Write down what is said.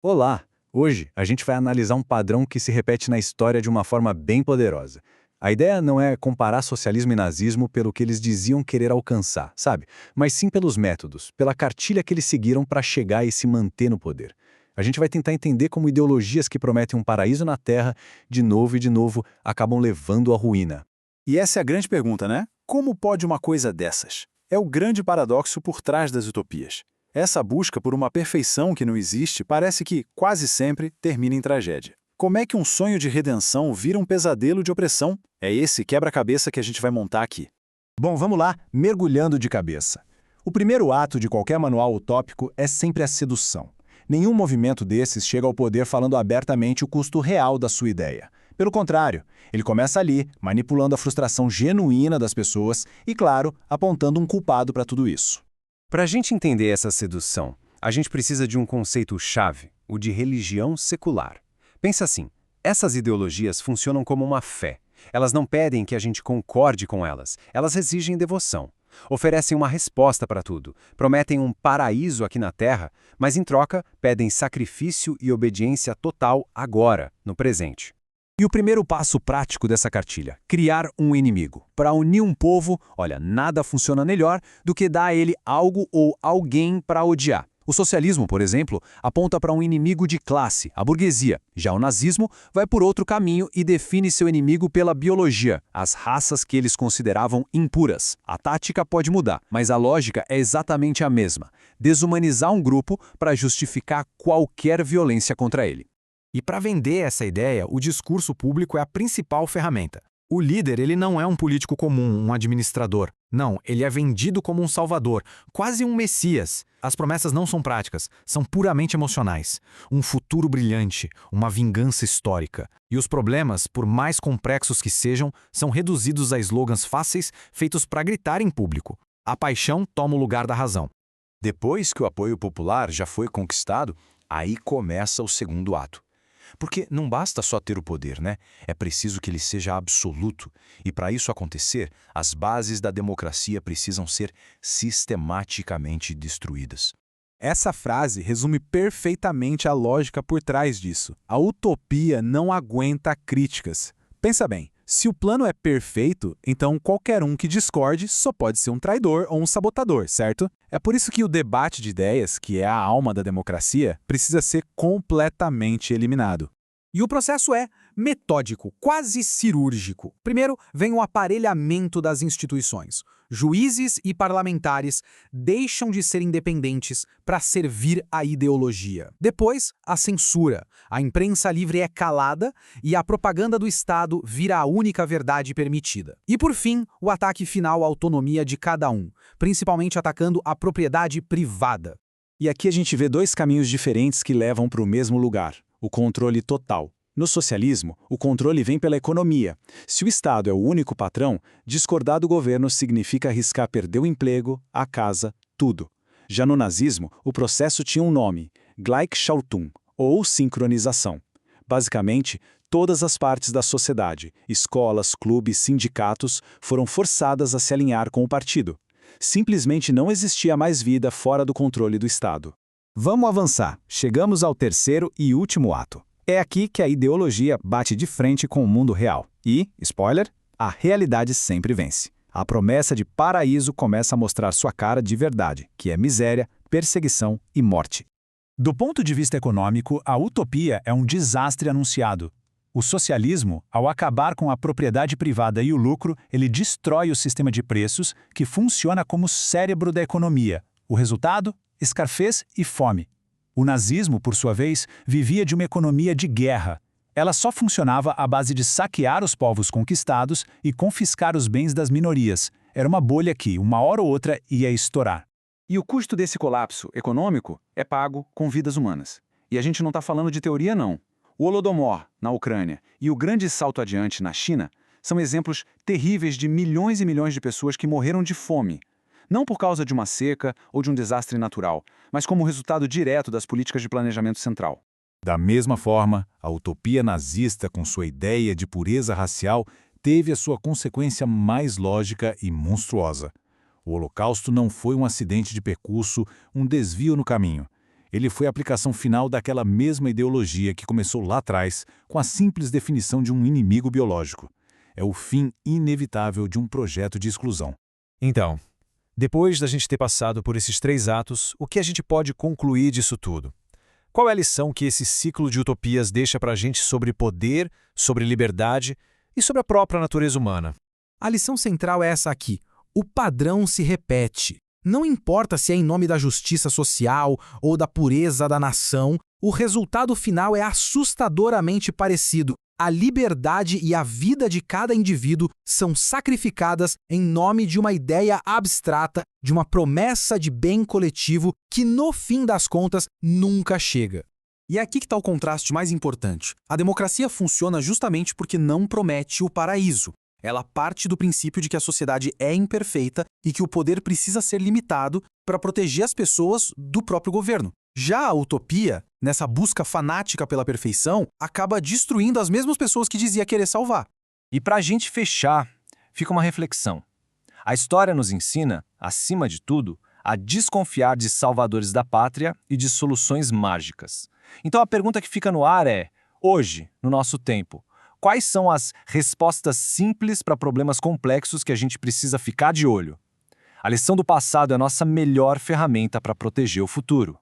Olá! Hoje a gente vai analisar um padrão que se repete na história de uma forma bem poderosa. A ideia não é comparar socialismo e nazismo pelo que eles diziam querer alcançar, sabe? Mas sim pelos métodos, pela cartilha que eles seguiram para chegar e se manter no poder. A gente vai tentar entender como ideologias que prometem um paraíso na Terra, de novo e de novo, acabam levando à ruína. E essa é a grande pergunta, né? Como pode uma coisa dessas? É o grande paradoxo por trás das utopias. Essa busca por uma perfeição que não existe parece que, quase sempre, termina em tragédia. Como é que um sonho de redenção vira um pesadelo de opressão? É esse quebra-cabeça que a gente vai montar aqui. Bom, vamos lá, mergulhando de cabeça. O primeiro ato de qualquer manual utópico é sempre a sedução. Nenhum movimento desses chega ao poder falando abertamente o custo real da sua ideia. Pelo contrário, ele começa ali, manipulando a frustração genuína das pessoas e, claro, apontando um culpado para tudo isso. Para a gente entender essa sedução, a gente precisa de um conceito-chave, o de religião secular. Pensa assim, essas ideologias funcionam como uma fé. Elas não pedem que a gente concorde com elas, elas exigem devoção. Oferecem uma resposta para tudo, prometem um paraíso aqui na Terra, mas em troca pedem sacrifício e obediência total agora, no presente. E o primeiro passo prático dessa cartilha, criar um inimigo. Para unir um povo, olha, nada funciona melhor do que dar a ele algo ou alguém para odiar. O socialismo, por exemplo, aponta para um inimigo de classe, a burguesia. Já o nazismo vai por outro caminho e define seu inimigo pela biologia, as raças que eles consideravam impuras. A tática pode mudar, mas a lógica é exatamente a mesma: desumanizar um grupo para justificar qualquer violência contra ele. E para vender essa ideia, o discurso público é a principal ferramenta. O líder, ele não é um político comum, um administrador. Não, ele é vendido como um salvador, quase um messias. As promessas não são práticas, são puramente emocionais. Um futuro brilhante, uma vingança histórica. E os problemas, por mais complexos que sejam, são reduzidos a slogans fáceis feitos para gritar em público. A paixão toma o lugar da razão. Depois que o apoio popular já foi conquistado, aí começa o segundo ato. Porque não basta só ter o poder, né? É preciso que ele seja absoluto. E para isso acontecer, as bases da democracia precisam ser sistematicamente destruídas. Essa frase resume perfeitamente a lógica por trás disso. A utopia não aguenta críticas. Pensa bem, se o plano é perfeito, então qualquer um que discorde só pode ser um traidor ou um sabotador, certo? É por isso que o debate de ideias, que é a alma da democracia, precisa ser completamente eliminado. E o processo é metódico, quase cirúrgico. Primeiro, vem o aparelhamento das instituições. Juízes e parlamentares deixam de ser independentes para servir à ideologia. Depois, a censura. A imprensa livre é calada e a propaganda do Estado vira a única verdade permitida. E por fim, o ataque final à autonomia de cada um, principalmente atacando a propriedade privada. E aqui a gente vê dois caminhos diferentes que levam para o mesmo lugar: o controle total. No socialismo, o controle vem pela economia. Se o Estado é o único patrão, discordar do governo significa arriscar perder o emprego, a casa, tudo. Já no nazismo, o processo tinha um nome: Gleichschaltung, ou sincronização. Basicamente, todas as partes da sociedade, escolas, clubes, sindicatos, foram forçadas a se alinhar com o partido. Simplesmente não existia mais vida fora do controle do Estado. Vamos avançar. Chegamos ao terceiro e último ato. É aqui que a ideologia bate de frente com o mundo real. E, spoiler, a realidade sempre vence. A promessa de paraíso começa a mostrar sua cara de verdade, que é miséria, perseguição e morte. Do ponto de vista econômico, a utopia é um desastre anunciado. O socialismo, ao acabar com a propriedade privada e o lucro, ele destrói o sistema de preços, que funciona como cérebro da economia. O resultado? Escassez e fome. O nazismo, por sua vez, vivia de uma economia de guerra. Ela só funcionava à base de saquear os povos conquistados e confiscar os bens das minorias. Era uma bolha que, uma hora ou outra, ia estourar. E o custo desse colapso econômico é pago com vidas humanas. E a gente não está falando de teoria, não. O Holodomor, na Ucrânia, e o grande salto adiante na China são exemplos terríveis de milhões e milhões de pessoas que morreram de fome. Não por causa de uma seca ou de um desastre natural, mas como resultado direto das políticas de planejamento central. Da mesma forma, a utopia nazista, com sua ideia de pureza racial, teve a sua consequência mais lógica e monstruosa. O Holocausto não foi um acidente de percurso, um desvio no caminho. Ele foi a aplicação final daquela mesma ideologia que começou lá atrás, com a simples definição de um inimigo biológico. É o fim inevitável de um projeto de exclusão. Então, depois da gente ter passado por esses 3 atos, o que a gente pode concluir disso tudo? Qual é a lição que esse ciclo de utopias deixa para a gente sobre poder, sobre liberdade e sobre a própria natureza humana? A lição central é essa aqui. O padrão se repete. Não importa se é em nome da justiça social ou da pureza da nação, o resultado final é assustadoramente parecido. A liberdade e a vida de cada indivíduo são sacrificadas em nome de uma ideia abstrata, de uma promessa de bem coletivo que, no fim das contas, nunca chega. E é aqui que está o contraste mais importante. A democracia funciona justamente porque não promete o paraíso. Ela parte do princípio de que a sociedade é imperfeita e que o poder precisa ser limitado para proteger as pessoas do próprio governo. Já a utopia, nessa busca fanática pela perfeição, acaba destruindo as mesmas pessoas que dizia querer salvar. E para a gente fechar, fica uma reflexão. A história nos ensina, acima de tudo, a desconfiar de salvadores da pátria e de soluções mágicas. Então a pergunta que fica no ar é, hoje, no nosso tempo, quais são as respostas simples para problemas complexos que a gente precisa ficar de olho? A lição do passado é a nossa melhor ferramenta para proteger o futuro.